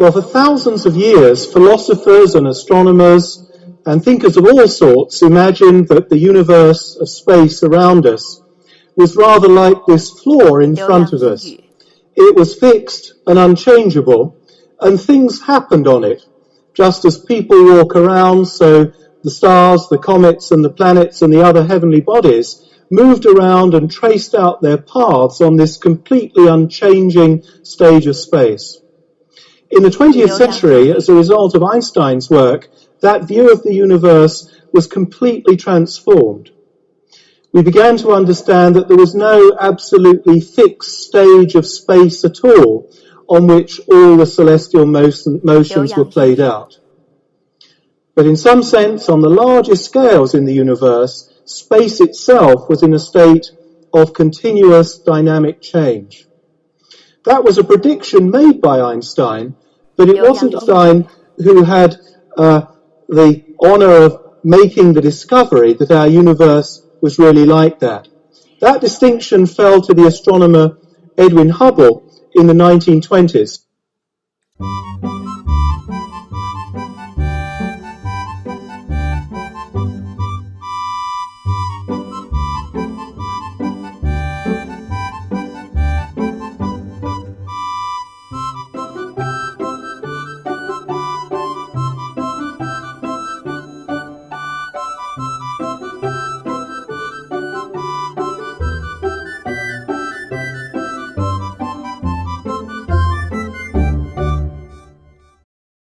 Well, for thousands of years, philosophers and astronomers and thinkers of all sorts imagined that the universe of space around us was rather like this floor in front of us. It was fixed and unchangeable, and things happened on it. Just as people walk around, so the stars, the comets, and the planets and the other heavenly bodies moved around and traced out their paths on this completely unchanging stage of space. In the 20th century, as a result of Einstein's work, that view of the universe was completely transformed. We began to understand that there was no absolutely fixed stage of space at all on which all the celestial motions were played out. But in some sense, on the largest scales in the universe, space itself was in a state of continuous dynamic change. That was a prediction made by Einstein, but it wasn't Einstein who had the honor of making the discovery that our universe was really like that. That distinction fell to the astronomer Edwin Hubble in the 1920s.